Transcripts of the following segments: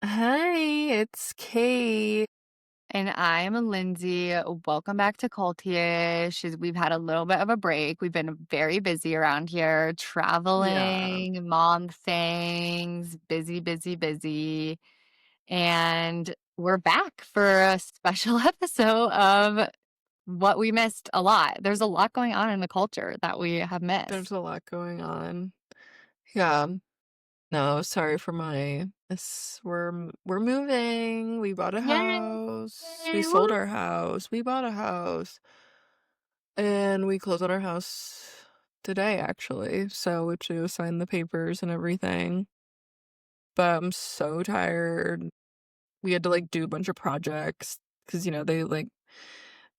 Hi, it's Kate. And I'm Lyndsey. Welcome back to Cultish. We've had a little bit of a break. We've been very busy around here, Yeah, traveling, mom things, busy, busy, busy. And we're back for a special episode of what we missed a lot. There's a lot going on in the culture that we have there's missed. a lot going on. Yeah, no, sorry for we're moving. We bought a Yay! house. We sold Woo! our house. We bought a house. And we closed on our house today, actually. So we have to sign the papers and everything. But I'm so tired. We had to do a bunch of projects because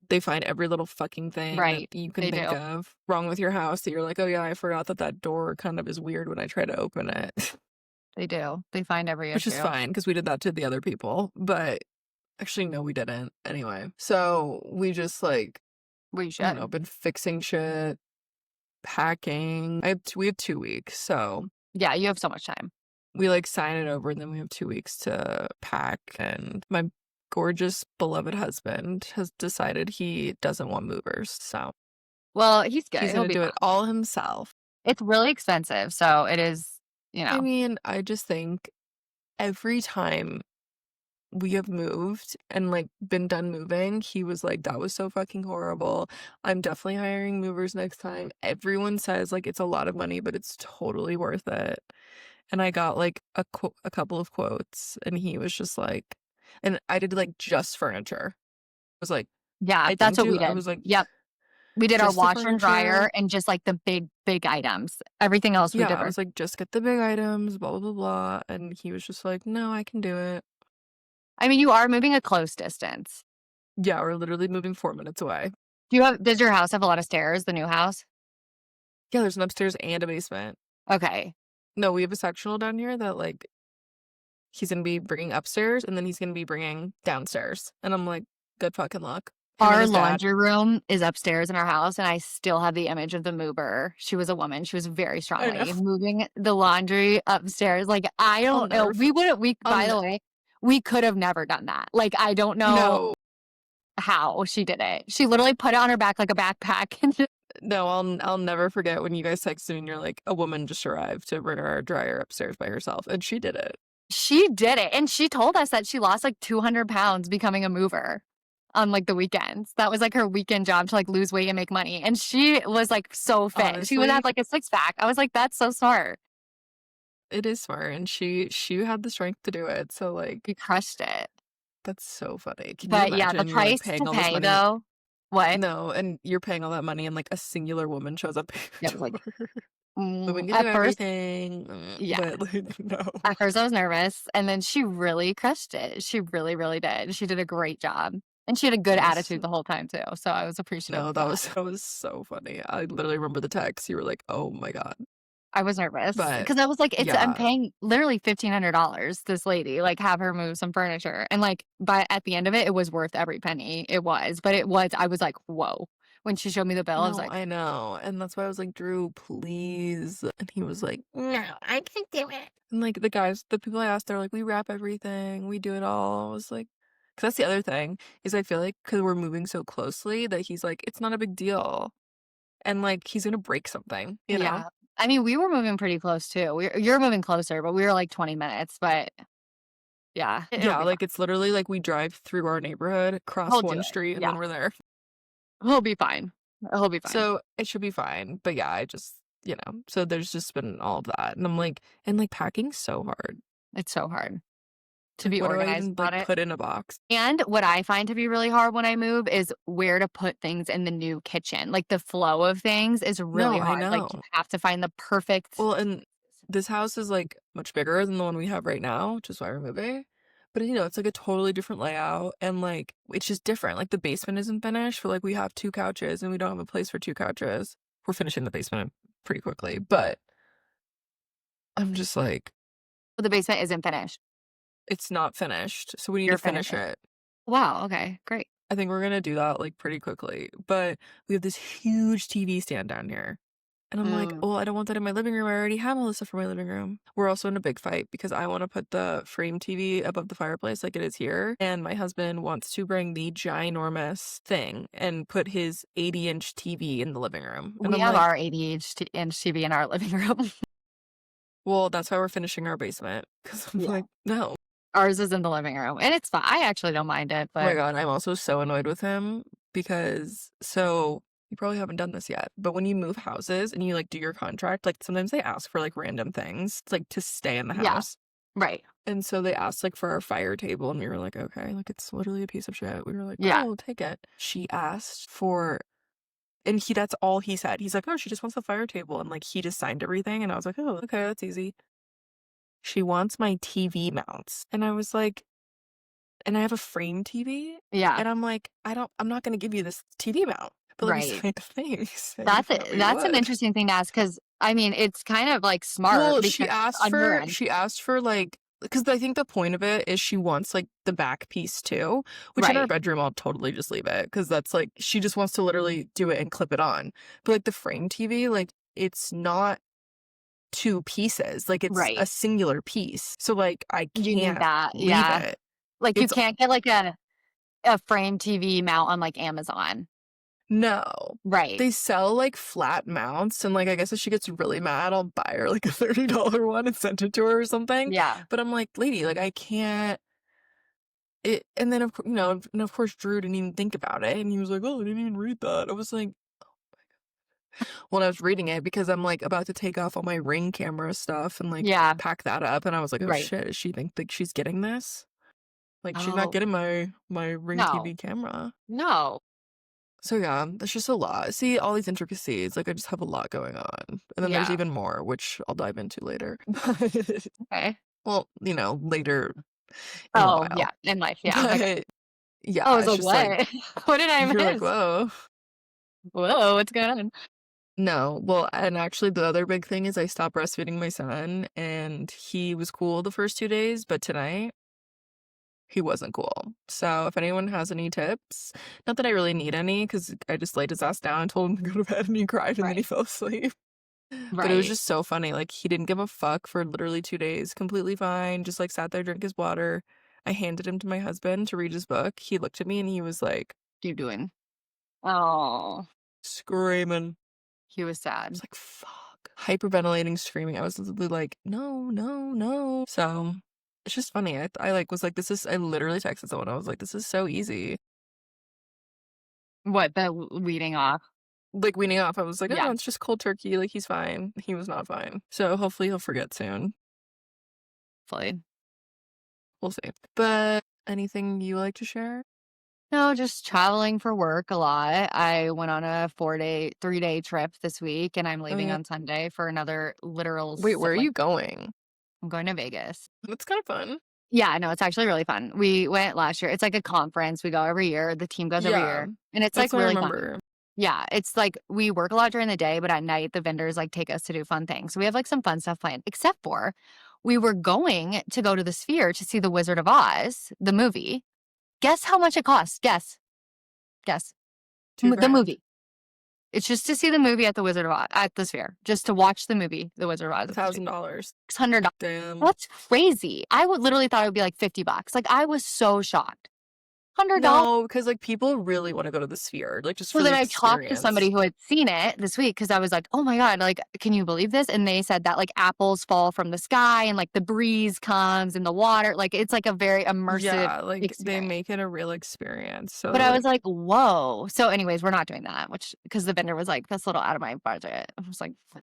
they find every little fucking thing that Right. you can They think do. of wrong with your house that you're like, "Oh, yeah, I forgot that that door kind of is weird when I try to open it." They do. They find every Which is issue. fine because we did that to the other people, but actually, no, we didn't. Anyway, so we just, We I don't know, should. been fixing shit, packing. We have 2 weeks, so Yeah, you have so much time. we, sign it over, and then we have 2 weeks to pack, and my gorgeous, beloved husband has decided he doesn't want movers, so Well, he's good. he's He'll gonna be do it fine. all himself. It's really expensive, so it is, you I know. mean, I just think every time we have moved and been done moving, he was like, that was so fucking horrible. I'm definitely hiring movers next time. Everyone says it's a lot of money, but it's totally worth it. And I got a couple of quotes, and he was just like, and I did just furniture. I was like, Yeah, I that's didn't what we do, I did. was like, Yep. We did our just the washer and furniture. dryer and just, like, the big, big items. Everything else we Yeah, did I our was like, just get the big items, blah, blah, blah, blah. And he was just like, no, I can do it. I mean, you are moving a close distance. Yeah, we're literally moving 4 minutes away. Does your house have a lot of stairs, the new house? Yeah, there's an upstairs and a basement. Okay. No, we have a sectional down here that he's gonna be bringing upstairs and then he's gonna be bringing downstairs. And I'm like, good fucking luck. Him and Our his dad. laundry room is upstairs in our house, and I still have the image of the mover. She was a woman. She was a very strong I know. lady moving the laundry upstairs. Like, I I'll don't know. never. We wouldn't, we, I'll by ne- the way, we could have never done that. Like, I don't know no, how she did it. She literally put it on her back like a backpack and just no. I'll never forget when you guys texted me and you're like, a woman just arrived to bring our dryer upstairs by herself, and she did it. she did it. And she told us that she lost like 200 pounds becoming a mover on like the weekends. That was like her weekend job to like lose weight and make money. And she was like so fit. She would have Honestly, like a six pack. I was like, that's so smart. it is smart, and she had the strength to do it. So You crushed it. that's so funny. Can you But yeah, the imagine you're price paying to all this pay money? though, what? No, and you're paying all that money and a singular woman shows up at Yeah, your it was like, door. Women can do at first, everything, yeah. but no. At first I was nervous, and then she really crushed it. She really, really did. She did a great job. And she had a good That was attitude the whole time too. So I was appreciative no, of that that. was that was so funny. I literally remember the text. You were like, "Oh my God." I was nervous But because I was like, I'm yeah, paying literally $1,500 this lady, like, have her move some furniture, and, like, but at the end of it, it was worth every penny. It was, but I was like, "Whoa." When she showed me the bill, I was no, like, I know. And that's why I was like, "Drew, please." And he was like, "No, I can do it." And the people I asked, they're like, "We wrap everything. We do it all." I was like, because that's the other thing is I feel like because we're moving so closely that he's like, it's not a big deal. And he's gonna break something, you know? yeah. I mean, we were moving pretty close too. You're moving closer, but we were, like, 20 minutes, but yeah, it'll Yeah, be fine. it's literally we drive through our neighborhood, cross He'll do one it. street, and Yeah. then we're there. He'll be fine. He'll be fine. So it should be fine. But yeah, so there's just been all of that. And I'm like, and packing's so hard. It's so hard to be What do I organized even about it. put in a box? And what I find to be really hard when I move is where to put things in the new kitchen. Like, the flow of things is really No, I hard. Like, know. you have to find the perfect. Well, and this house is much bigger than the one we have right now, which is why we're moving. But it's a totally different layout and it's just different. The basement isn't finished, but we have two couches and we don't have a place for two couches. We're finishing the basement pretty quickly, but I'm just like, The basement isn't finished. it's not finished, so we need to You're finish finishing. it. Wow, okay, great. I think we're gonna do that pretty quickly. But we have this huge TV stand down here. And I'm like, Mm. well, I don't want that in my living room. I already have all this stuff for my living room. We're also in a big fight because I want to put the frame TV above the fireplace like it is here. And my husband wants to bring the ginormous thing and put his 80-inch TV in the living room. And We I'm have like, our 80-inch TV in our living room. well, that's why we're finishing our basement. Because I'm Yeah. like, no. Ours is in the living room, and it's fine. I actually don't mind it, Oh my but God, I'm also so annoyed with him because you probably haven't done this yet, but when you move houses and you like do your contract, like sometimes they ask for like random things like to stay in the yeah, house. right. And so they asked like for our fire table and we were like, okay, like it's literally a piece of shit. We were like, Yeah, cool, take it. She asked for and that's all he said. He's like, oh, she just wants the fire table. And like he just signed everything and I was like, oh, okay, that's easy. She wants my TV mounts. And I was like, and I have a frame TV. yeah, And I'm like, I'm not gonna give you this TV mount. But like you right. signed a thing. You said you That's an would. interesting thing to ask because I mean, it's kind of like smart Well, because on your end, she asked for like because I think the point of it is she wants like the back piece too, which in our right, bedroom I'll totally just leave it because that's like she just wants to literally do it and clip it on. But like the frame TV, like it's not two pieces, like it's a right. singular piece. So like I You need can't that, leave yeah. it. Like you It's can't get like a frame TV mount on like Amazon, no. right? They sell like flat mounts and like I guess if she gets really mad I'll buy her like a $30 one and send it to her or something. Yeah. But I'm like, lady, like I can't it and then of course Drew didn't even think about it and he was like, oh, I didn't even read that. I was like, when I was reading it because I'm like about to take off all my Ring camera stuff and like Yeah, pack that up and I was like, oh right. shit, does she think like she's getting this? Like she's not Oh, getting my Ring no. TV camera. No. So yeah, that's just a lot. See all these intricacies. Like I just have a lot going on. And then there's Yeah. even more, which I'll dive into later. Okay. Well, later in a Oh, yeah, while. in life, yeah, okay. But I yeah, was it's like, just like "What? What did I you're like, miss? whoa. Whoa, what's going on?" No, well, and actually the other big thing is I stopped breastfeeding my son and he was cool the first 2 days, but tonight he wasn't cool. So if anyone has any tips, not that I really need any because I just laid his ass down and told him to go to bed and he cried and then he Right, fell asleep. But it was right. just so funny. Like he didn't give a fuck for literally 2 days, completely fine, just like sat there, drank his water. I handed him to my husband to read his book. He looked at me and he was like Keep doing. Oh, screaming. he was I was sad. like, fuck. Hyperventilating, screaming. I was literally like, no, no, no. So it's just funny. I like was like, I literally texted someone. I was like, this is so easy. What, the weeding off? Like weaning off. I was like, Yeah, oh, it's just cold turkey. Like he's fine. He was not fine. So hopefully he'll forget soon. hopefully. We'll see. But anything you like to share? No, just traveling for work a lot. I went on a 3-day trip this week, and I'm Oh leaving yeah. on Sunday for another literal Wait, si where are like, you going? I'm going to Vegas. That's kind of fun. Yeah, no, it's actually really fun. We went last year. It's like a conference. We go every year. The team goes every Yeah, year, and it's, that's like, what I really fun. remember. Yeah, it's like we work a lot during the day, but at night the vendors like take us to do fun things. So we have like some fun stuff planned. Except for we were going to go to the Sphere to see The Wizard of Oz, the movie. Guess how much it costs? Guess. Guess. Two The grand. movie. It's just to see the movie at the Wizard of Oz at the Sphere. Just to watch the movie, The Wizard of Oz at the Sphere. $1,000. $600. Damn. That's crazy. I would literally thought it would be like $50. Like I was so shocked. $100. No, because like people really want to go to the Sphere, like just So for the then I talked to experience. somebody who had seen it this week because I was like, "Oh my god, like, can you believe this?" And they said that like apples fall from the sky and like the breeze comes in the water. Like it's like a very immersive Yeah, like they experience. make it a real experience. So But I was like, like, "Whoa." So anyways, we're not doing that, which because the vendor was like, "That's a little out of my budget." I was like, "What?"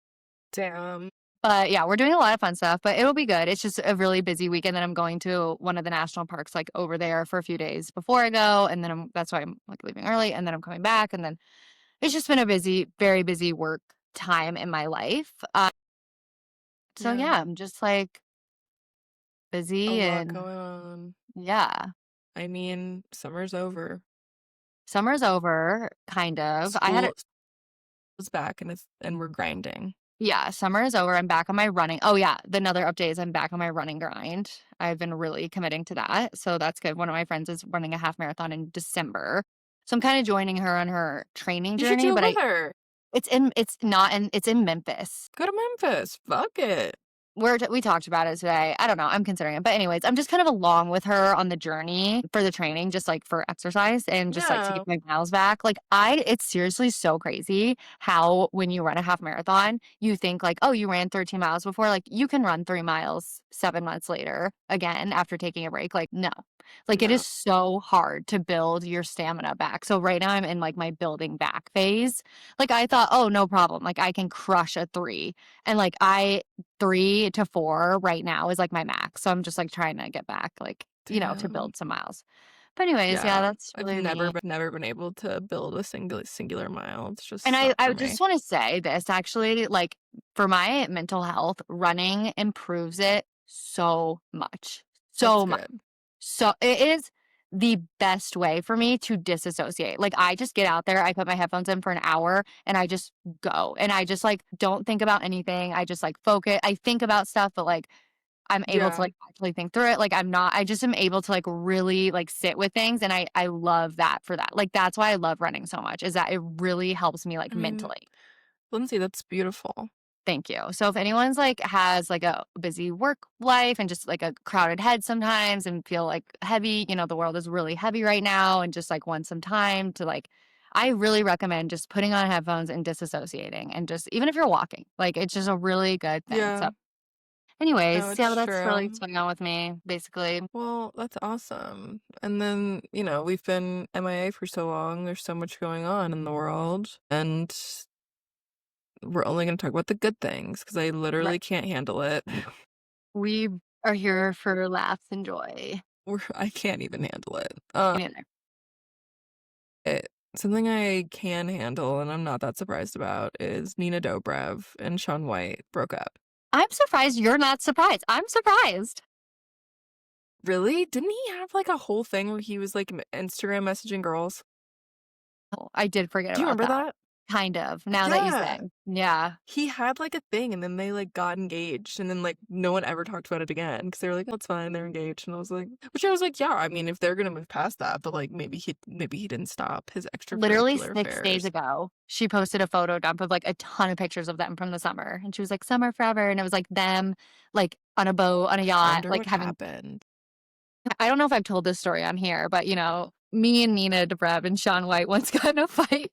damn. But yeah, we're doing a lot of fun stuff, but it'll be good. It's just a really busy weekend. Then I'm going to one of the national parks like over there for a few days before I go. And then that's why I'm like leaving early and then I'm coming back. And then it's just been a busy, very busy work time in my life. So Yeah, yeah, I'm just like a busy lot and going on. yeah. I mean, summer's over. Summer's over, kind of. I had a School is back and we're grinding. yeah, summer is over. I'm back on my running. Oh yeah, the another update is I'm back on my running grind. I've been really committing to that. So that's good. One of my friends is running a half marathon in December. So I'm kind of joining her on her training You should journey, do it but with her. It's not in it's in Memphis. Go to Memphis. Fuck it. We talked about it today. I don't know. I'm considering it. But anyways, I'm just kind of along with her on the journey for the training, just like for exercise and just like to get Yeah. my miles back. It's seriously so crazy how when you run a half marathon, you think like, oh, you ran 13 miles before. Like you can run 3 miles 7 months later again after taking a break. Like, no. Like it No. is so hard to build your stamina back. So right now I'm in like my building back phase. Like I thought, oh, no problem. Like I can crush a 3. And like 3 to 4 right now is like my max. So I'm just like trying to get back, like, to Damn. build some miles. But anyways, yeah, Yeah. that's I've really me. never been able to build a singular mile. It's And just I, not I for me. just want to say this actually, like for my mental health, running improves it so much. That's So much. good. So it is the best way for me to disassociate. Like I just get out there, I put my headphones in for an hour and I just go. And I just like don't think about anything. I just like focus. I think about stuff, but like I'm able to Yeah. like actually think through it. Like I just am able to like really like sit with things and I love that for that. Like that's why I love running so much is that it really helps me like I mean, mentally. Lyndsey, that's beautiful. Thank you. So if anyone's like has like a busy work life and just like a crowded head sometimes and feel like heavy, the world is really heavy right now and just like want some time to like I really recommend just putting on headphones and disassociating and just even if you're walking, like it's just a really good thing. So Yeah. No, anyways, yeah, it's that's really what's true. going on with me, basically. Well, that's awesome. And then, we've been MIA for so long. There's so much going on in the world. And we're only going to talk about the good things because I Right. literally can't handle it. We are here for laughs and joy. I can't even handle it. Me neither. It, something I can handle, and I'm not that surprised about, is Nina Dobrev and Shaun White broke up. I'm surprised you're not surprised. I'm surprised. Really? Didn't he have like a whole thing where he was like Instagram messaging girls? Oh, I did forget Do you about remember that. that? Kind of, now that you say. Yeah. Yeah. He had like a thing and then they like got engaged and then like no one ever talked about it again because they were like, oh, it's fine, they're engaged. And I was like, yeah, I mean, if they're gonna move past that, but like maybe he didn't stop his Literally extracurricular 6 days affairs. ago, she posted a photo dump of, like, a ton of pictures of them from the summer, and she was like, "Summer forever," and it was, like, them, like, on a boat, on a I yacht, wonder like, what having happened. I don't know if I've told this story on here, but, me and Nina Dobrev and Shaun White once got in a fight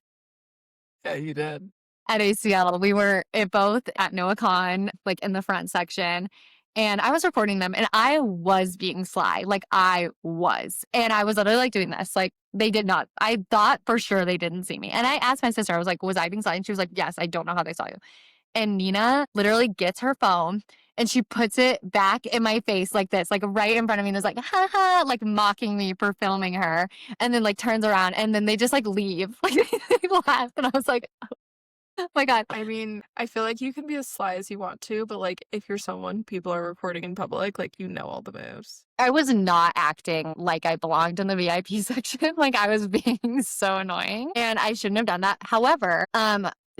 Yeah, you did. at ACL. We were both at NoahCon, like in the front section, and I was recording them, and I was being sly, like I was, and I was literally like doing this, like they did not. I thought for sure they didn't see me, and I asked my sister, I was like, "Was I being sly?" And she was like, "Yes, I don't know how they saw you." And Nina literally gets her phone and she puts it back in my face like this, like right in front of me, and is like, "Ha ha," like mocking me for filming her, and then like turns around, and then they just like leave, like they laughed, and I was like, oh my God. I mean, I feel like you can be as sly as you want to, but like if you're someone people are recording in public, like you know all the moves. I was not acting like I belonged in the VIP section. Like I was being so annoying and I shouldn't have done that. However,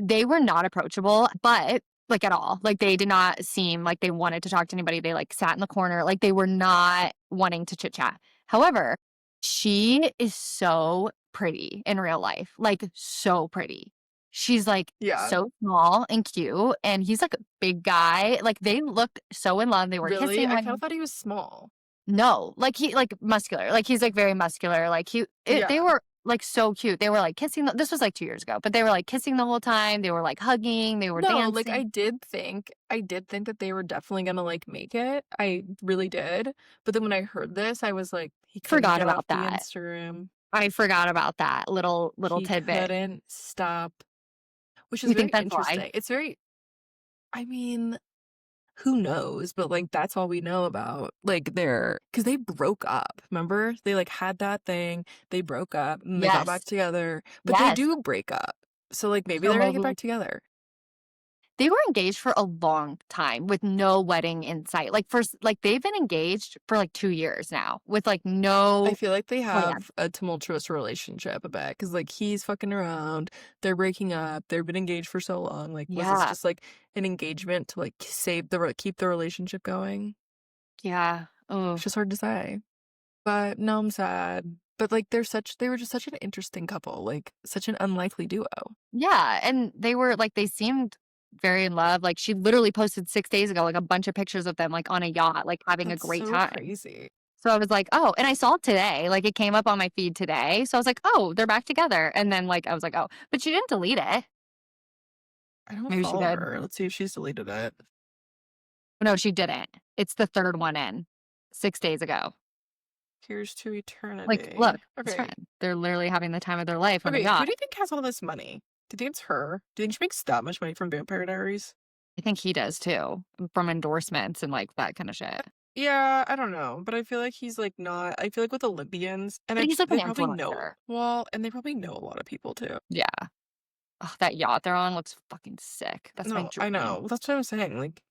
they were not approachable, but like at all. Like they did not seem like they wanted to talk to anybody. They like sat in the corner. Like they were not wanting to chit chat. However, she is so pretty in real life. Like so pretty. She's like Yeah. so small and cute and he's like a big guy. Like they looked so in love. They were Really? kissing I when kind of thought he was small. no, like, like, muscular, like, he's, like, very muscular, like, they Yeah. were, like, so cute, they were, like, kissing this was, like, 2 years ago, but they were, like, kissing the whole time, they were, like, hugging, they were No, like dancing. I did think that they were definitely gonna like make it. I really did. But then when I heard this, I was like, he couldn't Forgot get off about the that. Instagram. I forgot about that little He tidbit. couldn't stop, which is You very think that's why? interesting. It's very, I mean, who knows? But like that's all we know about like because they broke up. Remember? They like had that thing, they broke up and they got back Yes, together. But they yes. do break up. So like maybe So they're gonna get maybe back together. they were engaged for a long time with no wedding in sight, like, they've been engaged for, like, 2 years now with, like, I no feel like they plan. have a tumultuous relationship a bit because like he's fucking around, they're breaking up, they've been engaged for so long. Like, was this Yeah, just like an engagement to like keep the relationship going? yeah, It's oh. just hard to say. But no, I'm sad. But, like, they were just such an interesting couple, like, such an unlikely duo. Yeah, and they seemed very in love. Like, she literally posted 6 days ago, like, a bunch of pictures of them, like, on a yacht, like, having a That's great so time. crazy. So I was like, "Oh," and I saw it today, like, it came up on my feed today, so I was like, "Oh, they're back together," and then, like, I was like, "Oh," but she didn't delete it. I don't Maybe she follow did. her. Let's see if she's deleted it. No, she didn't. It's the 3rd one in, 6 days ago. Here's to Like, look, eternity. his Okay. friend. They're literally having the time of their life on a Okay, who yacht. do you think has all this money? Do you think it's her? Do you think she makes that much money from Vampire Diaries? I think he does too, from endorsements and, like, that kinda shit. Yeah, I don't know, but I feel like he's, like, not I feel like with Olympians and But he's like an they probably know influencer. well, and they probably know a lot of people too. Yeah. Ugh, that yacht they're on looks fucking sick. That's my No, I dream. know. That's what I was saying, like,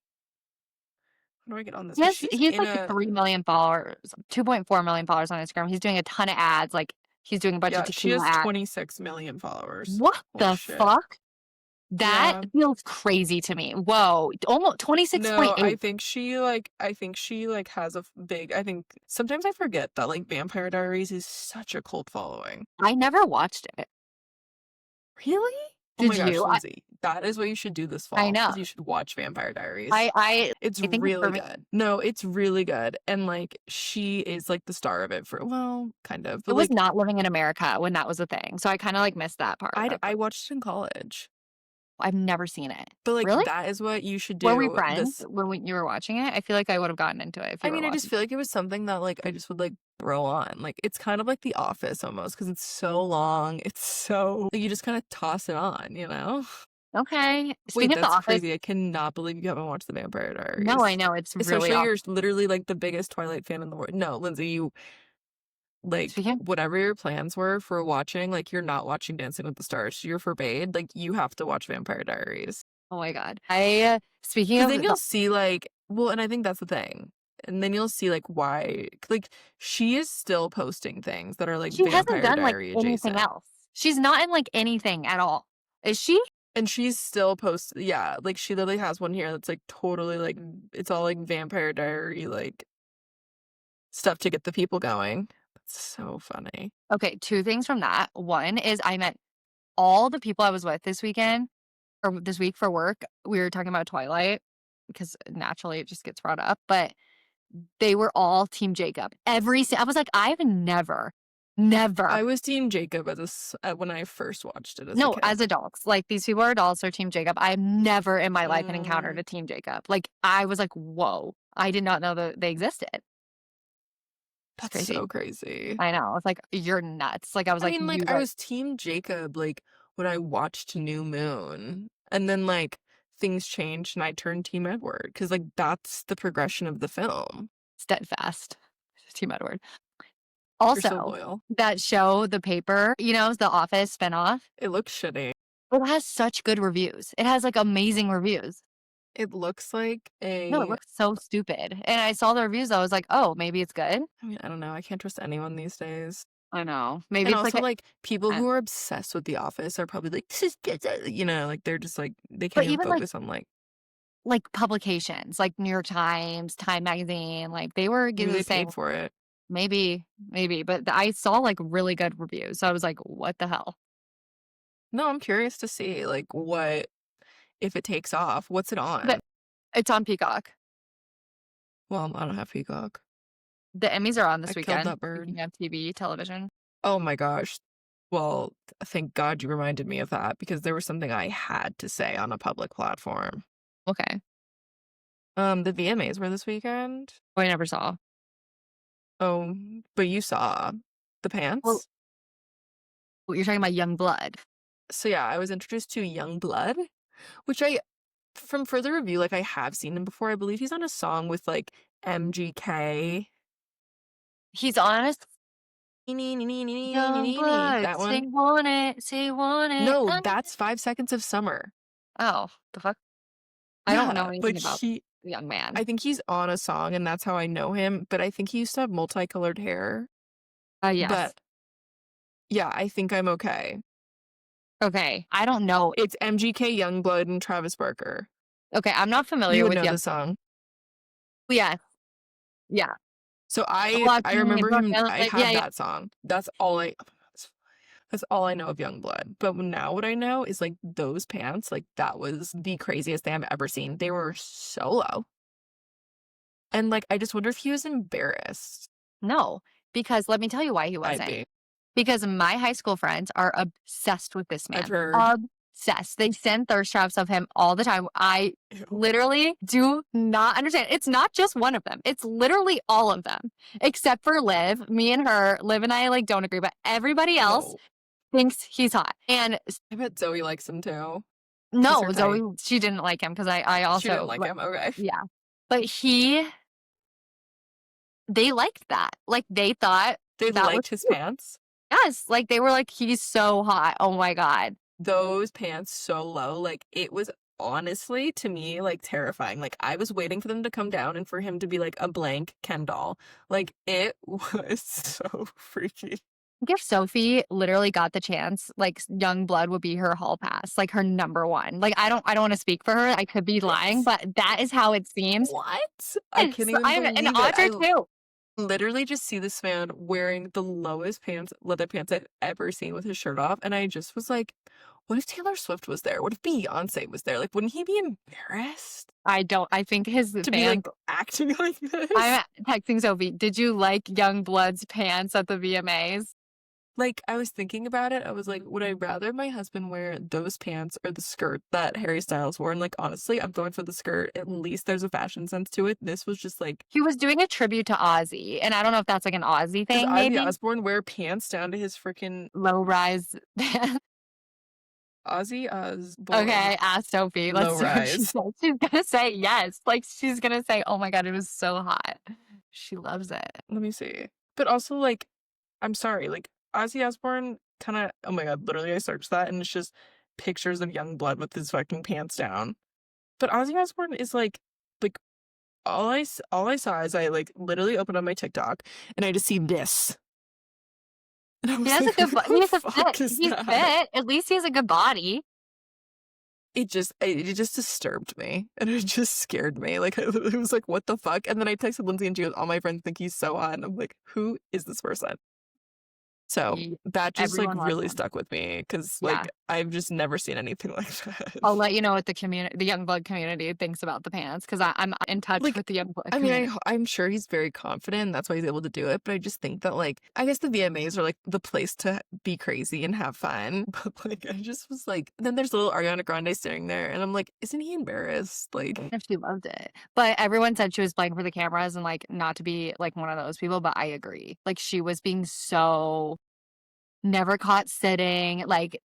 how do I get on this? He But has she's he has, in like, a 3,000,000 followers, 2.4 million followers on Instagram. He's doing a ton of ads, like, he's doing a bunch of yeah, she tequila has ads. 26 million followers. What Holy the shit. fuck? That Yeah. feels crazy to me. Whoa, almost No, 26.8. I think she, like, has a big I think sometimes I forget that, like, Vampire Diaries is such a cult following. I never watched it. Really? Oh Did my gosh, you? Lyndsey, that is what you should do this I fall, know. is you should watch Vampire Diaries. I I It's I think it's for really me. good. No, it's really good, and, like, she is, like, the star of it for well, kind of, It but, was like, not living in America when that was a thing, so I kinda, like, missed that part of I it. watched it in college, I've never seen it. but, like, Really? that is what you should Were we do friends this when you were watching it? I feel like I would've gotten into it if I you were mean, I just watching. feel like it was something that, like, I just would, like, throw on, like, it's kind of like The Office almost because it's so long, it's so like, you just kinda toss it on, you know? Okay. Wait, Speaking of The that's Office, crazy, I cannot believe you haven't watched The Vampire no, I Diaries. know, it's really Especially awesome. you're literally, like, the biggest Twilight fan in the world. No, Lyndsey, you like, Speaking whatever your plans were for watching, like, you're not watching Dancing with the Stars, you're forbade, like, you have to watch Vampire Diaries. Oh my god. I speaking 'Cause of then the you'll see, like well, and I think that's the thing, and then you'll see, like, why like, she is still posting things that are, like, she hasn't Vampire done, like, Diary anything adjacent, else. She's not in, like, anything at all. Is she? and she's still yeah, like, she literally has one here that's, like, totally, like, it's all, like, Vampire Diary, like, stuff to get the people going. That's so funny. Okay, 2 things from that. One is I met all the people I was with this weekend or this week for work. We were talking about Twilight because naturally it just gets brought up, but they were all team Jacob. I was like, "I've never" I was team Jacob when I first watched it as a no, kid. as adults, like, these people are adults, are team Jacob. I've never in my life had encountered Mm, a team Jacob. Like, I was like, "Whoa." I did not know that they existed. It's that's crazy. so crazy. I know. I was like, "You're nuts." Like, I was I like, mean, like, "You I guys." was team Jacob, like, when I watched New Moon, and then, like, things changed and I turned team Edward because like, that's the progression of the film. Steadfast. Team Edward. You're so Also, loyal. that show, The Paper, The Office spinoff, It looks shitty. it has such good reviews. It has, like, amazing reviews. It looks like No, it a looks so stupid, and I saw the reviews, I was like, "Oh, maybe it's good?" I mean, I don't know, I can't trust anyone these days. I know. Maybe And it's like also, a like, people uh, who are obsessed with The Office are probably like, "This is good," you know, like, they're just like they can't but even even, focus on, like, publications, like New York Times, Time Magazine, like, they were maybe giving they saying paid for it. maybe, but I saw, like, really good reviews, so I was like, "What the hell?" No, I'm curious to see, like, what if it takes off, what's it But on? it's on Peacock. Well, I don't have Peacock. The Emmys are on I this killed weekend, that bird. speaking of TV, television. Oh my gosh. Well, thank God you reminded me of that because there was something I had to say on a public platform. Okay. The VMAs were this weekend. Oh, I never saw. Oh, but you saw the Well, pants? you're talking about Young Blood. So yeah, I was introduced to Young Blood, which I from further review, like I have seen him before. I believe he's on a song with like MGK. He's honest. Young blood, That one. say want it. No, I that's 5 Seconds of Summer. oh, the fuck? I don't know Yeah, anything but about the young man. I think he's on a song and that's how I know him, but I think he used to have multicolored hair. Yes. But yeah, I think I'm okay. Okay, I don't know. It's MGK, Youngblood, and Travis Barker. Okay, I'm not You familiar would with know young the song. yeah, yeah. So I Walking in remember him. Brooklyn, I like, yeah, have yeah. that song. That's all I know of Youngblood. But now what I know is like those pants, like that was the craziest thing I've ever seen. They were so low. And like I just wonder if he was embarrassed. No, because let me tell you why he I'd wasn't. be. Because my high school friends are obsessed with this I've man. heard. Obsessed. They send thirst traps of him all the time. I Ew. literally do not understand. It's not just one of them. It's literally all of them. Except for Liv. Me and her, Liv and I like don't agree, but everybody else Oh, thinks he's hot. And I bet Zoe likes him too. He's her no, type. Zoe, she didn't like him because I She didn't also, like him. Okay. yeah. But they liked that. Like they thought They that was liked his cute. pants. Yes. Like they were like, he's so hot. Oh my God. Those pants so low. Like it was honestly to me like terrifying. Like I was waiting for them to come down and for him to be like a blank Ken doll. Like it was so freaky. Think if Sophie literally got the chance, like young blood would be her hall pass, like her number one. Like I don't want to speak for her. I could be lying, What? but that is how it seems. What? I can't Yes, even I'm an believe it. Audra too. Literally just see this man wearing the lowest pants, leather pants I've ever seen with his shirt off. And I just was like, what if Taylor Swift was there? What if Beyonce was there? Like, wouldn't he be embarrassed I think his to be fans. like acting like this? I'm texting Sophie. Did you like young blood's pants at the VMAs? Like, I was thinking about it. I was like, would I rather my husband wear those pants or the skirt that Harry Styles wore? And like, honestly, I'm going for the skirt. At least there's a fashion sense to it. This was just like, He was doing a tribute to Ozzy, and I don't know if that's like an Ozzy does thing, Ozzy maybe Osbourne wear pants down to his freaking low rise. Ozzy Osbourne Okay, ask Sophie. Let's low see what she rise? says. She's gonna say yes. Like she's gonna say, "Oh my god, it was so hot." She loves it. Let me see. But also, like, I'm sorry, like, Ozzy Osbourne kind of, oh my God, literally, I searched that and it's just pictures of young blood with his fucking pants down. But Ozzy Osbourne is like, all I saw is I, like, literally opened up my TikTok and I just see this. And I He was has a like, good. who He the has a fit. fuck is He's that? fit. At least he has a good body. It just disturbed me and it just scared me. Like, I literally was like, what the fuck? And then I texted Lyndsey and she goes, all my friends think he's so hot. And I'm like, who is this person? So He, that just like everyone loves really him. stuck with me because Yeah, like I've just never seen anything like that. I'll let you know what the community, the young blood community, thinks about the pants because I'm in touch Like, with the young blood I mean, community. I'm sure he's very confident. And that's why he's able to do it. But I just think that like I guess the VMAs are like the place to be crazy and have fun. But like I just was like, then there's little Ariana Grande sitting there, and I'm like, isn't he embarrassed? Like, If she loved it, but everyone said she was playing for the cameras and like not to be like one of those people. But I agree. Like she was being so never caught sitting. Like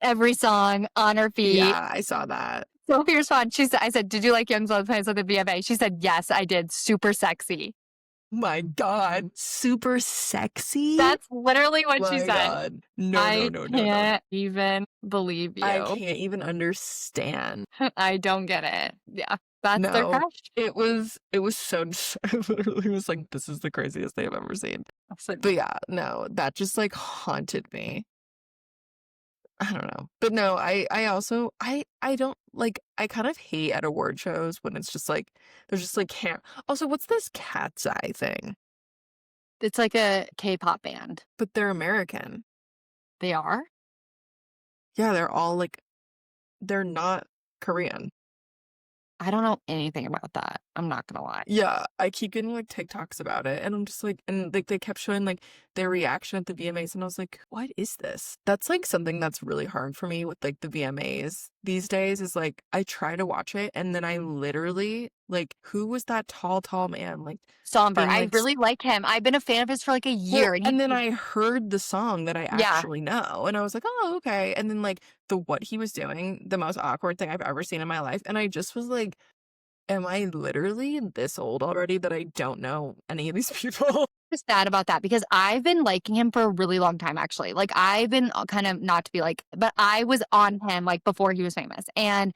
every song on her feet. yeah, I saw that. Sophie responded. She said, I said, did you like Young Blood Plays at the VMA? She said, yes, I did. Super sexy. My God, super sexy. That's literally what she My said. God, no, no, I no, no, no. can't even believe I you. can't even understand. I don't get it. Yeah. That's their No, crush. it was so I literally was like, this is the craziest thing I've ever seen. But yeah, no, that just like haunted me. I don't know. But no, I also I don't like I kind of hate at award shows when it's just like there's just like can't also what's this cat's eye thing? It's like a K-pop band. But they're American. They are? Yeah, they're all like they're not Korean. I don't know anything about that. I'm not gonna lie. Yeah, I keep getting like TikToks about it, and I'm just like, and like they kept showing like their reaction at the VMAs, and I was like, what is this? That's like something that's really hard for me with like the VMAs these days is like I try to watch it, and then I literally like, who was that tall man? Like Somber. being I like, really like him. I've been a fan of his for like a well, year, and and then I heard the song that I yeah. actually know, and I was like, oh, okay. And then like the what he was doing, the most awkward thing I've ever seen in my life, and I just was like, am I literally this old already that I don't know any of these people? Just sad about that because I've been liking him for a really long time, actually. Like I've been kind of not to be like, but I was on him like before he was famous, and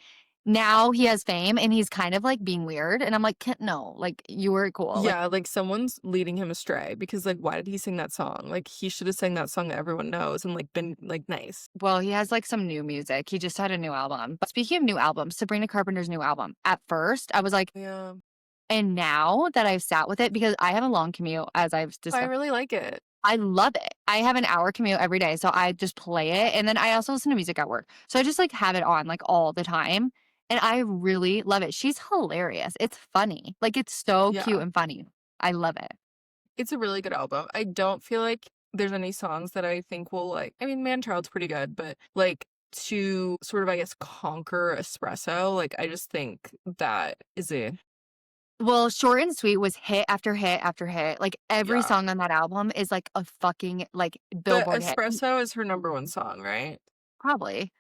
now he has fame and he's kind of like being weird, and I'm like, no, like you were cool, like Yeah, like someone's leading him astray because like why did he sing that song? Like he should have sang that song that everyone knows and like been like nice. well, he has like some new music. He just had a new album. But speaking of new albums, Sabrina Carpenter's new album. At first, I was like, Yeah. And now that I've sat with it, because I have a long commute, as I've I discussed, really like it. I love it. I have an hour commute every day, so I just play it, and then I also listen to music at work. So I just, like, have it on, like, all the time, and I really love it. She's hilarious. It's funny. Like, it's so cute Yeah. and funny. I love it. It's a really good album. I don't feel like there's any songs that I think will, like, I mean, Man Child's pretty good, but, like, to sort of, I guess, conquer Espresso, like, I just think that is a Well, Short and Sweet was hit after hit after hit. Like, every yeah. song on that album is, like, a fucking, like, But Billboard hit. Espresso is her number 1 song, right? Probably.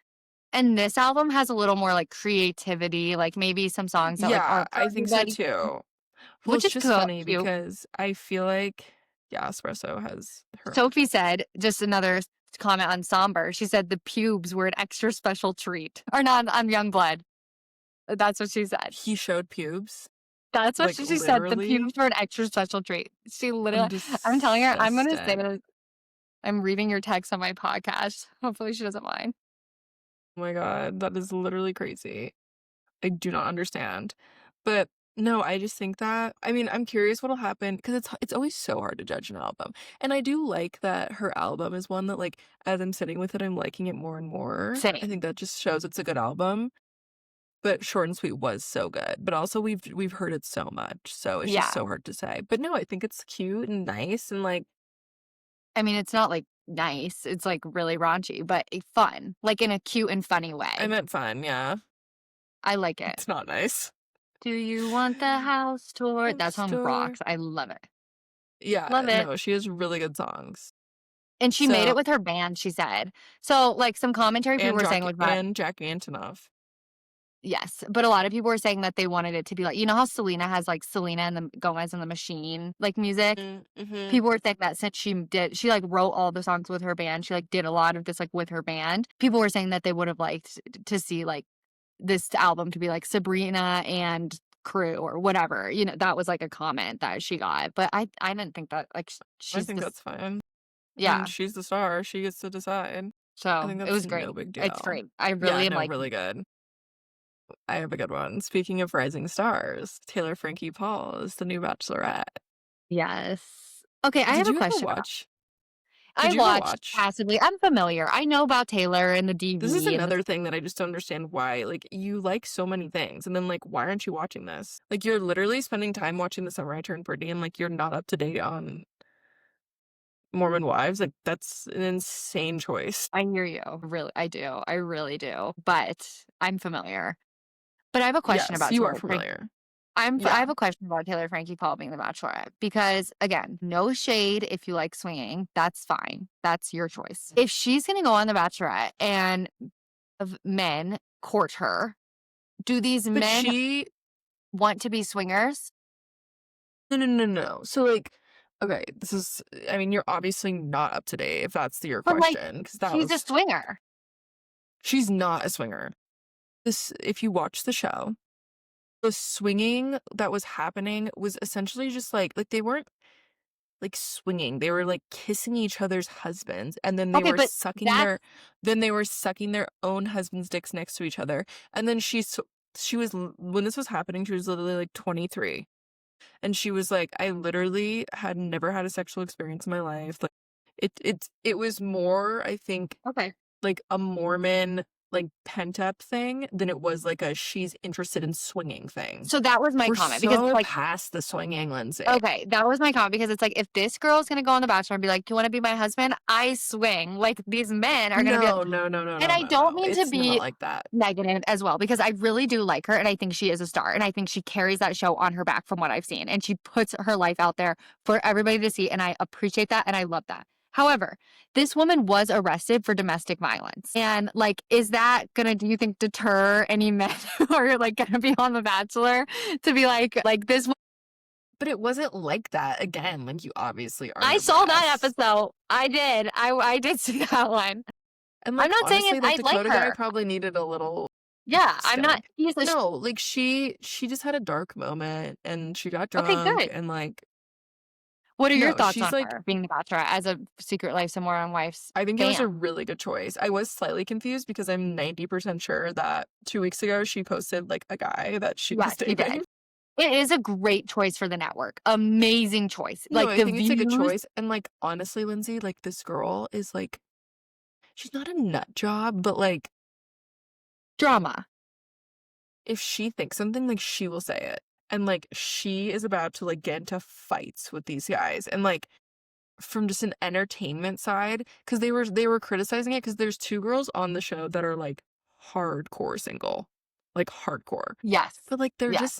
And this album has a little more, like, creativity, like, maybe some songs that, like, Yeah, aren't for I think so everybody, too. Well, which it's is just funny cute. because I feel like, yeah, Espresso has her own. Sophie said, just another comment on Somber, she said the pubes were an extra special treat. Or not on Youngblood. That's what she said. He showed pubes, That's what like, she said. The pubes literally. were an extra special treat. She I'm literally, I'm telling her, I'm gonna say disgusted. that I'm reading your text on my podcast. Hopefully she doesn't mind. Oh my god, that is literally crazy. I do not understand. But no, I just think that I mean, I'm curious what'll happen because it's always so hard to judge an album. And I do like that her album is one that, like, as I'm sitting with it, I'm liking it more and more. I Same. think that just shows it's a good album. But Short and Sweet was so good. But also we've heard it so much, so it's just Yeah. so hard to say. But no, I think it's cute and nice and, like, I mean, it's not like nice. It's like really raunchy, but fun, like in a cute and funny I way. meant fun, yeah. I like it. It's not nice. Do you want the house tour? Love That song store. rocks. I love it. Yeah, Love it. no, she has really good songs. And she made So it with her band, she said. So, like, some commentary people were saying was that And Jack Antonoff. yes, but a lot of people were saying that they wanted it to be like, you know how Selena has, like, Selena and the Gomez and the Machine, like, music? Mhm. People were saying that since she, like, wrote all the songs with her band, she, like, did a lot of this, like, with her band. People were saying that they would have liked to see, like, this album to be, like, Sabrina and Crew or whatever, you know, that was, like, a comment that she got, but I didn't think that, like, I she's think just that's fine. I mean, yeah, she's the star, she gets to decide. I so think it that's was no great. big It's deal. great. I Yeah, really am no, liking really it. good. I have a good one. Speaking of rising stars, Taylor Frankie Paul is the new Bachelorette. Yes. Okay, I Did have a you ever question about watch? I Did you ever watched watch? passively. I'm familiar. I know about Taylor and the This is DV and the another thing that I just don't understand why, like, you like so many things, and then, like, why aren't you watching this? Like, you're literally spending time watching The Summer I Turned Pretty, and, like, you're not up to date on Mormon Wives, like, that's an insane choice. I hear you. Really, I do. I really do. But I'm familiar. But I have a question Yes, about you are Taylor Frank. familiar. I Yeah. have a question about Taylor Frankie Paul being the Bachelorette because again, no shade if you like swinging, that's fine. That's your choice. If she's gonna go on the Bachelorette and of men court her, do these But men she want to be swingers? no. So, like, okay, this is I mean, you're obviously not up to date if that's your But like, question, because that she's a was swinger. she's not a swinger. This if you watch the show, the swinging that was happening was essentially just like they weren't, like, swinging, they were, like, kissing each other's husbands, and then Okay, but that's they were sucking their own husbands' dicks next to each other, and then she was when this was happening, she was literally, like, 23. And she was like, "I literally had never had a sexual experience in my life." Like, it was more, I think, okay. like a Mormon, like, pent-up thing than it was like a she's interested in swinging thing. So that was my We're comment because it's so like, past the swinging, Lyndsey. okay, that was my comment because it's like if this girl's gonna go on The Bachelor and be like, "Do you want to be my husband?" I swing. Like these men are gonna be like, No, no, no, no, and no, I no, don't no. mean to It's not be like that. negative as well because I really do like her and I think she is a star and I think she carries that show on her back from what I've seen and she puts her life out there for everybody to see and I appreciate that and I love that. However, this woman was arrested for domestic violence. And like is that gonna do you think deter any men who are like gonna be on The Bachelor to be like this But it wasn't like that. Again, like, you obviously aren't I saw that abreast. episode. I did. I did see that one. And, I'm like, not saying it honestly, that I like Dakota guy her. probably needed a little Yeah, I'm not stimp. he's a No, like, she just had a dark moment, and she got okay, drunk, good. and, like What are your no, thoughts she's, on like her being the Bachelorette as a Secret Life Somewhere on Wife's I think it was fan? a really good choice. I was slightly confused because I'm 90% sure that 2 weeks ago, she posted, like, a guy that she was Yes, she did. dating. It is a great choice for the network. Amazing choice. No, Like, I the think it's a good views choice, and, like, honestly, Lyndsey, like, this girl is, like she's not a nut job, but, like, drama. if she thinks something, like, she will say it, and, like, she is about to, like, get into fights with these guys, and, like, from just an entertainment side, because they were criticizing it because there's 2 girls on the show that are, like, hardcore single, like, hardcore. Yes. But, like, Yes.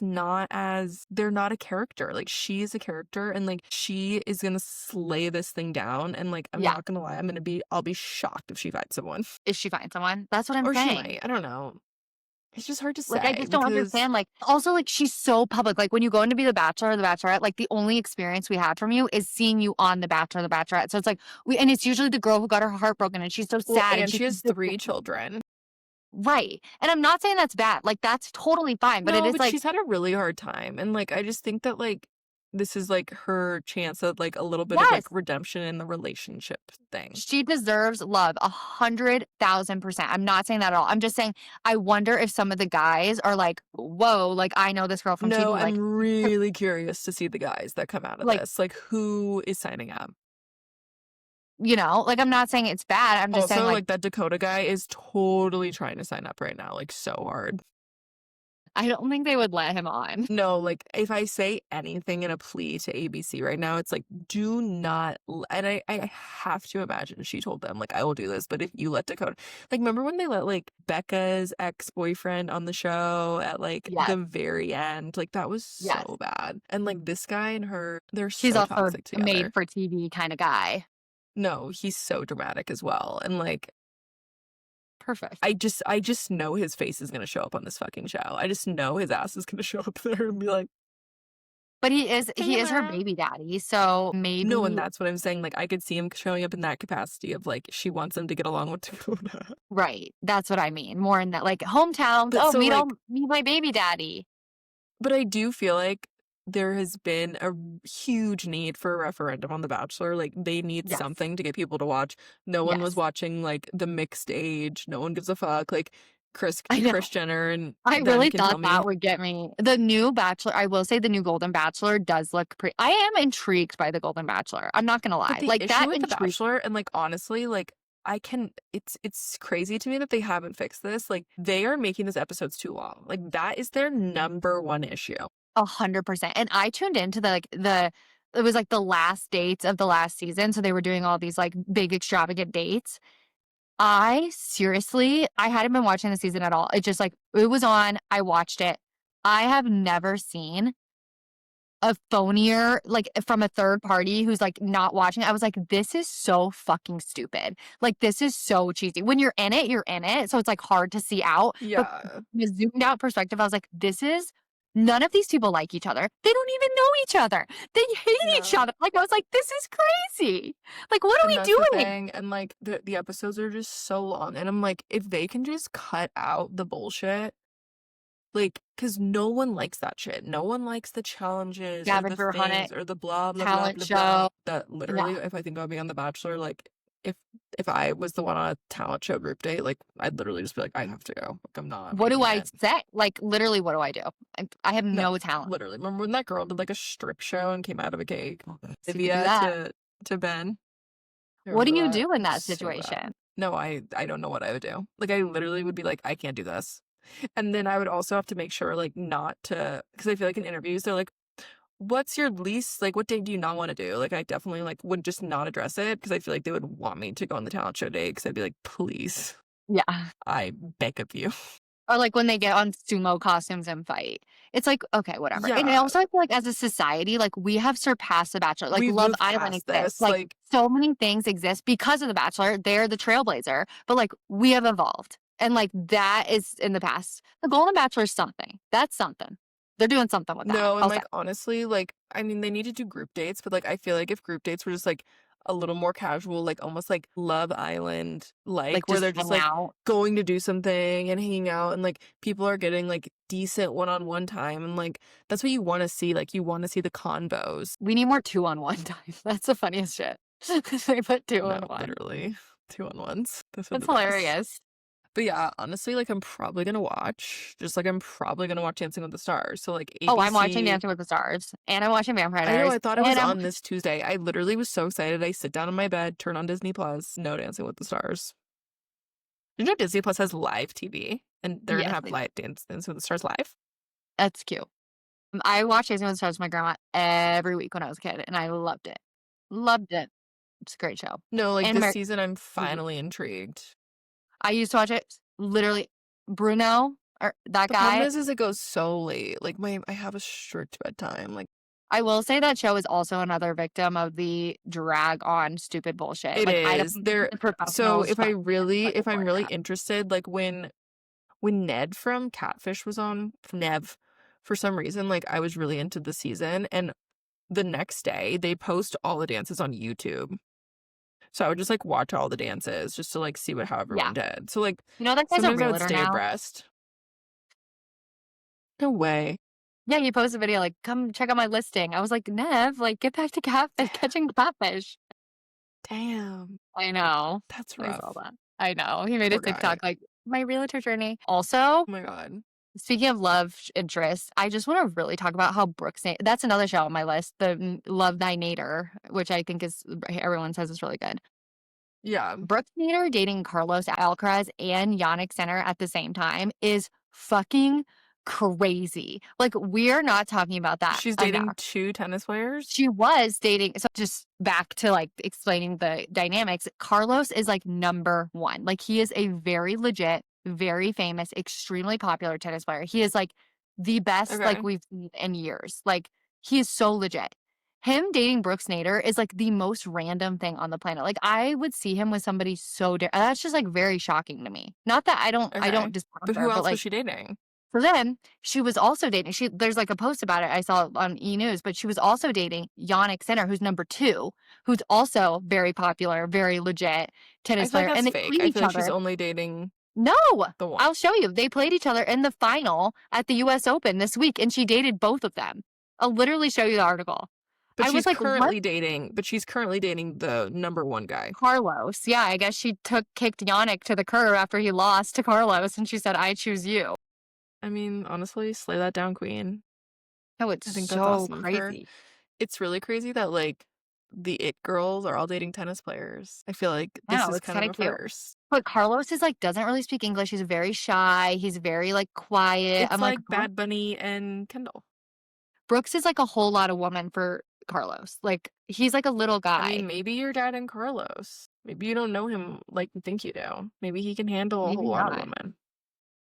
they're not a character, like, she is a character, and, like, she is gonna slay this thing down, and, like, I'm Yeah. not gonna lie, I'll be shocked if she finds someone. If she finds someone. That's what I'm Or she saying. might, I don't know. It's just hard to Like, I say just don't because understand, like also, like, she's so public, like, when you go in to be the Bachelor or the Bachelorette, like, the only experience we had from you is seeing you on the Bachelor or the Bachelorette, so it's like and it's usually the girl who got her heart broken, and she's so well, sad, and and she's she has consistent. 3 children. Right, and I'm not saying that's bad, like, that's totally fine, but it No, is but like she's had a really hard time, and, like, I just think that, like, this is, like, her chance at, like, a little bit of, like, yes, redemption in the relationship thing. she deserves love 100,000%. I'm not saying that at all. I'm just saying I wonder if some of the guys are like, "Whoa, like, I know this girl from No, TV," like, I'm really curious to see the guys that come out of like, this, like, who is signing up? like, I'm not saying it's bad, I'm just saying, Also, like, like, that Dakota guy is totally trying to sign up right now, like, so hard. I don't think they would let him on. No, like, if I say anything in a plea to ABC right now, it's like, do not and I have to imagine she told them, like, "I will do this, but if you let Dakota" like, remember when they let, like, Becca's ex-boyfriend on the show at, like, Yes, the very end? Like, that was yes. so bad. And, like, this guy and her, they're He's so also toxic a made together. for TV kinda guy. No, he's so dramatic as well, and, like, Perfect. I just know his face is gonna show up on this fucking show. I just know his ass is gonna show up there and be like, But he is her "Taylor." baby daddy, so No, and maybe that's what I'm saying, like, I could see him showing up in that capacity of, like, she wants him to get along with Dakota. right, that's what I mean, more in that, like, hometowns, But "Oh, so, like meet my baby daddy." but I do feel like there has been a huge need for a referendum on The Bachelor, like, they need Yes, something to get people to watch. No one was yes. watching, like, the mixed age, no one gives a fuck, like, I know. Kris Jenner and I them really can tell thought me that would get me. The new Bachelor I will say the new Golden Bachelor does look pretty I am intrigued by the Golden Bachelor, I'm not gonna but lie, the like, issue that with The intrigue Bachelor and, like, honestly, like, it's crazy to me that they haven't fixed this, like, they are making these episodes too long, like, that is their number 1 issue. 100%, and I tuned into it was, like, the last dates of the last season, so they were doing all these, like, big extravagant dates. I hadn't been watching the season at all. It just, like it was on, I watched it. I have never seen a phonier, like, from a third party who's, like, not watching. I was like, "This is so fucking stupid." Like, this is so cheesy. When you're in it, you're in it, so it's, like, hard to see out, but Yeah. from a zoomed out perspective, I was like, "This is none of these people like each other. They don't even know each other. They hate each Yeah. other." Like, I was like, "This is crazy. Like, what are And we that's the doing?" thing, and, like, the episodes are just so long, and I'm like, if they can just cut out the bullshit, like, cause no one likes that shit. No one likes the challenges or the Scavenger hunt, things or the blah, blah, blah, talent blah, blah. show. That Yeah. literally, if I think about being on The Bachelor, like, if if I was the one on a talent show group date, like, I'd literally just be like, "I have to go. Like, I'm not What do making I it." say? Like, literally, what do I do? I have No, no talent. literally. Remember when that girl did, like, a strip show and came out of a cake? So you could do Olivia that. to Ben? What do Remember you that? do in It was that so bad. situation? No, I don't know what I would do. Like, I literally would be like, "I can't do this." And then I would also have to make sure, like, not to, because I feel like in interviews, they're like, "What's your least like, what day do you not wanna do?" Like, I definitely, like, would just not address it because I feel like they would want me to go on the talent show day because 'cause I'd be like, "Please, Yeah. I beg of you." Or, like, when they get on sumo costumes and fight. It's like, okay, whatever. And I Yeah, also feel like as a society, like, we have surpassed The Bachelor. Like, we've Love moved Island past exists. this, Like, like so many things exist because of The Bachelor. They're the trailblazer, but, like, we have evolved. And, like, that is in the past. The Golden Bachelor is something. That's something. They're doing something with that, no, and, I'll say. like, honestly, like, I mean, they need to do group dates, but, like, I feel like if group dates were just, like, a little more casual, like, almost like Love Island, Like, like, where just they're just, hang like, out. going to do something and hanging out and, like, people are getting, like, decent one-on-one time and, like, that's what you wanna see, like, you wanna see the convos. We need more two-on-one time. That's the funniest shit. They put No, 2-on-1. literally. 2 on ones. Those are That's the best. hilarious. But yeah, honestly, like, I'm probably gonna watch Dancing with the Stars. So, like, Oh, I'm watching ABC. Dancing with the Stars, and I'm watching Vampire I know, Diaries, I thought it was and I'm on this Tuesday. I literally was so excited. I sit down on my bed, turn on Disney Plus, no Dancing with the Stars. Did you know Disney Plus has live TV? And they're gonna yes, have live Dancing with the Stars live? that's cute. I watched Dancing with the Stars with my grandma every week when I was a kid, and I loved it. Loved it. It's a great show. No, like, And this American season, I'm TV. finally intrigued. I used to watch it literally Bruno or that The problem guy. is it goes so late. Like, I have a strict bedtime. Like, I will say that show is also another victim of the drag on stupid bullshit. it Like, I don't is. think There the so professionals fucking if I'm support really that. interested, like, when Ned from Catfish was on, Nev, for some reason, like, I was really into the season, and the next day, they post all the dances on YouTube. So I would just, like, watch all the dances just to, like, see how Yeah. everyone did. So, like, You know that guy's a sometimes I would realtor stay now? abreast. No way. Yeah, he posted a video like, "Come check out my listing." I was like, "Nev, like, get back to catfish catching catfish." Damn. I know. That's I saw rough. that. I know. He made a Poor guy. TikTok like, "My realtor journey." Also, Oh my god. speaking of love interest, I just wanna really talk about how Brooks Na that's another show on my list, the Love Thy Nader, which I think is everyone says is really good. Yeah. Brooks Nader dating Carlos Alcaraz and Yannick Sinner at the same time is fucking crazy. Like, we're not talking about that She's dating enough. 2 tennis players? She was dating so just back to, like, explaining the dynamics, Carlos is, like, number 1. Like, he is a very legit, very famous, extremely popular tennis player. He is, like, the best, like, Okay. we've seen in years. Like, he is so legit. Him dating Brooks Nader is, like, the most random thing on the planet. Like, I would see him with somebody so that's just, like, very shocking to me. Not that I don't Okay. discount But her, who but, else was like, she dating? for them, she was also dating there's, like, a post about it I saw on E! News, but she was also dating Yannick Sinner, who's number 2, who's also very popular, very legit I tennis feel like player, that's and they fake. played I each feel like she's other. only dating No! the one. I'll show you. They played each other in the final at the US Open this week, and she dated both of them. I'll literally show you the article. I was like, "What?" She's currently dating the number 1 guy. Carlos. Yeah, I guess she kicked Yannick to the curb after he lost to Carlos, and she said, "I choose you." I mean, honestly, slay that down, queen. Oh, it's I think that's so awesome for crazy. It's really crazy that, like, the it girls are all dating tennis players. I feel like this No, is it's kind of kinda a cute. first. But Carlos is, like, doesn't really speak English, he's very shy, he's very, like, quiet. It's I'm like, like Bad Bunny and Kendall. Brooks is, like, a whole lot of woman for Carlos. Like, he's, like, a little I guy. mean, maybe your dad and Carlos. Maybe you don't know him like you think you do. Maybe he can handle a whole Maybe lot of not. women.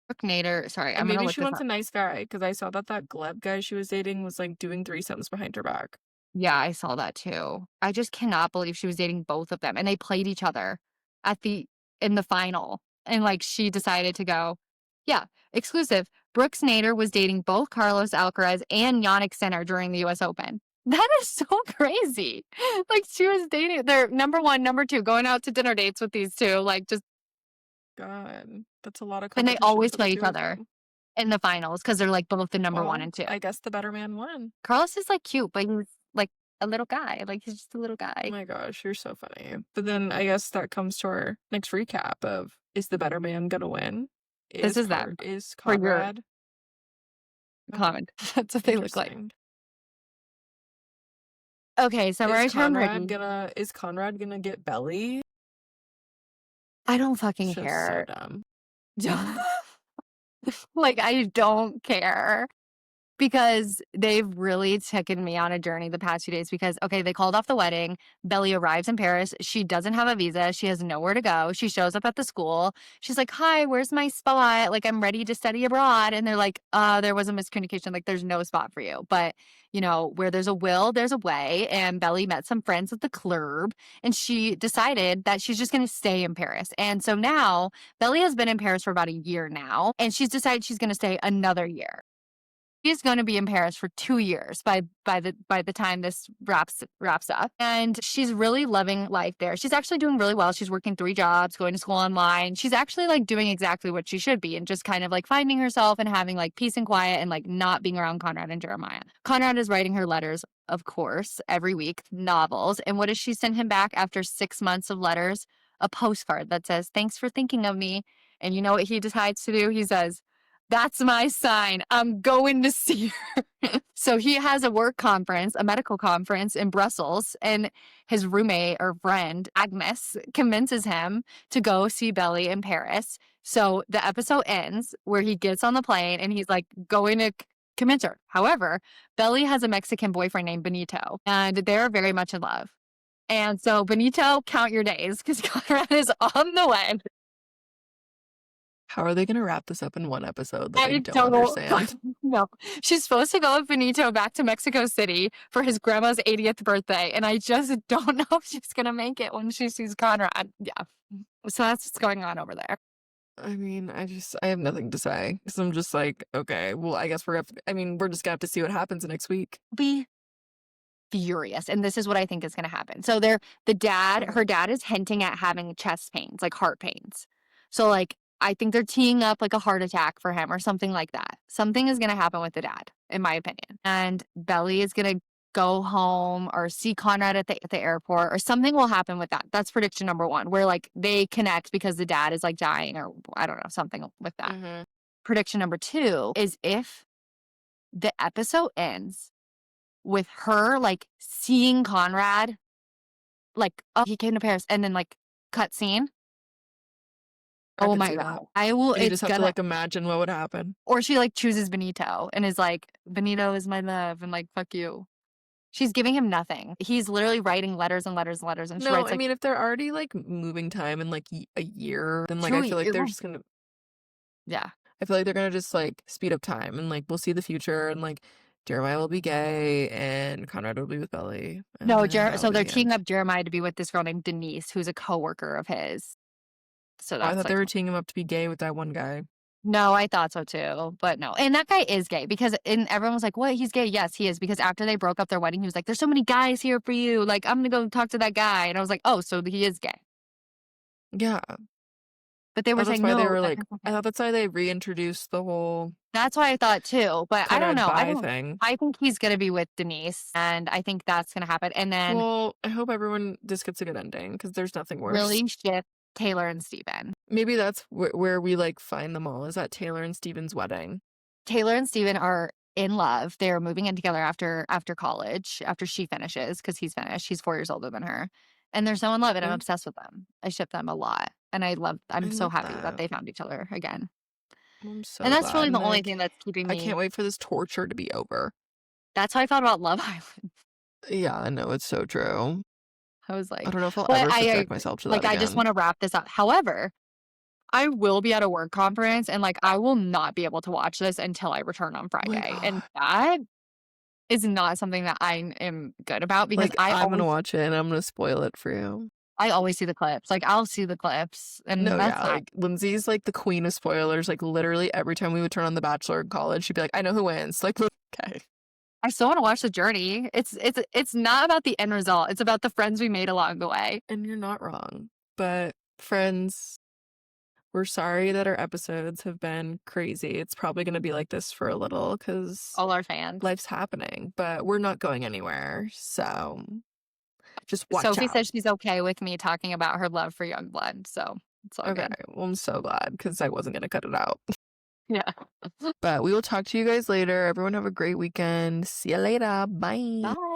Brooke Nader sorry, And I'm gonna maybe look she this wants up. a nice guy because I saw that Gleb guy she was dating was, like, doing threesomes behind her back. Yeah, I saw that too. I just cannot believe she was dating both of them, and they played each other at the in the final, and, like, she decided to go yeah, exclusive. Brooks Nader was dating both Carlos Alcaraz and Yannick Sinner during the US Open. That is so crazy. Like, she was dating they're number 1, number 2, going out to dinner dates with these 2, like, just God, that's a lot of and they competition always for the play each 2 of other them. in the finals because 'cause they're, like, both the number 1 Well, and 2. I guess the better man won. Carlos is, like, cute, but he's, like, a little guy, like, he's just a little Oh guy. my gosh, you're so funny. But then I guess that comes to our next recap of, is the better man gonna win? This is them Is for your Conrad? Oh, comment. That's what they look like. interesting. Okay, summary term ready. Is Conrad gonna get belly? I don't It's fucking just so care. dumb. Like, I don't care. Because they've really taken me on a journey the past few days because, okay, they called off the wedding. Belly arrives in Paris. She doesn't have a visa. She has nowhere to go. She shows up at the school. She's like, "Hi, where's my spot? Like, I'm ready to study abroad." And they're like, there was a miscommunication. Like, there's no spot for you." But, where there's a will, there's a way. And Belly met some friends at the club and she decided that she's just going to stay in Paris. And so now Belly has been in Paris for about a year now and she's decided she's going to stay another year. He's gonna be in Paris for 2 years by the time this wraps up, and she's really loving life there. She's actually doing really well. She's working 3 jobs, going to school online. She's actually, like, doing exactly what she should be and just kind of, like, finding herself and having, like, peace and quiet and, like, not being around Conrad and Jeremiah. Conrad is writing her letters, of course, every week, novels, and what does she send him back after 6 months of letters? A postcard that says, "Thanks for thinking of me." And you know what he decides to do? He says, "That's my sign. I'm going to see her." So he has a work conference, a medical conference in Brussels, and his roommate or friend, Agnes, convinces him to go see Belly in Paris. So the episode ends where he gets on the plane and he's like going to convince her. However, Belly has a Mexican boyfriend named Benito, and they're very much in love. And so, Benito, count your days because Conrad is on the way. How are they gonna wrap this up in one episode that I I don't don't understand? know. She's supposed to go with Benito back to Mexico City for his grandma's 80th birthday, and I just don't know if she's gonna make it when she sees Conrad. Yeah. So that's what's going on over there. I mean, I have nothing to say because I'm just like, okay, well, I guess we're just gonna have to see what happens next week. Be furious, and this is what I think is gonna happen. So her dad is hinting at having chest pains, like heart pains. So like I think they're teeing up like a heart attack for him or something like that. Something is gonna happen with the dad, in my opinion. And Belly is gonna go home or see Conrad at the airport or something will happen with that. That's prediction number one, where like they connect because the dad is like dying or I don't know, something with that. Mm-hmm. Prediction number two is if the episode ends with her like seeing Conrad, like, oh, he came to Paris, and then like cut scene. I Oh could my see God. that. I will, You it's just have to gonna, like imagine what would happen. or she like chooses Benito and is like, Benito is my love, and like, fuck you. She's giving him nothing. He's literally writing letters and letters and letters, and she No, writes I like mean if they're already like moving time in like a year, then like I two feel like they're years. just gonna. Yeah. I feel like they're gonna just like speed up time and like we'll see the future and like Jeremiah will be gay and Conrad will be with Belly and No, then that'll so be they're the teeing end. up Jeremiah to be with this girl named Denise, who's a coworker of his. So Oh, I that's thought they like, were teeing him up to be gay with that one guy. no, I thought so too, but no. And that guy is gay because and everyone was like, "What? He's gay?" Yes, he is because after they broke up their wedding, he was like, "There's so many guys here for you. Like, I'm gonna go talk to that guy." And I was like, "Oh, so he is gay." Yeah. But they Oh, were that's saying, why they "No, were that like guy's I okay." thought that's why they reintroduced the whole That's why I thought too, but I don't Conrad know. bi thing. I think he's gonna be with Denise, and I think that's gonna happen. And then Well, I hope everyone this gets a good ending because there's nothing worse. really ship Taylor and Steven. Maybe that's where we like find them all is at Taylor and Steven's wedding. Taylor and Steven are in love. They're moving in together after college, after she finishes, because he's finished. He's 4 years older than her. And they're so in love, and I'm Good. obsessed with them. I ship them a lot. And I I'm so love happy that that. they found each other again. I'm And so that's glad. really the And only like thing that's keeping I can't me. wait for this torture to be over. That's how I felt about Love Island. Yeah, I know it's so true. I was I like, don't know if I'll but ever I subject agree. myself to that Like, I just again. want to wrap this up. However, I will be at a work conference and like I will not be able to watch this until I return on Oh my Friday. And God. that is not something that I am good about because Like I'm gonna watch it and I'm gonna spoil it for you. I always see the clips. Like, I'll see the clips, and No, that's yeah, not. like Lyndsey's like the queen of spoilers. Like literally every time we would turn on The Bachelor in college, she'd be like, "I know who wins." Like, okay, I still wanna watch the journey. It's not about the end result, it's about the friends we made along the way. and you're not wrong. But friends, we're sorry that our episodes have been crazy. It's probably gonna be like this for a little because All our fans. life's happening, but we're not going anywhere. So just watch Sophie out. says she's okay with me talking about her love for Youngblood, so it's all Okay, good. well, I'm so glad because I wasn't gonna cut it out. Yeah. But we will talk to you guys later. Everyone have a great weekend. See you later. Bye. Bye.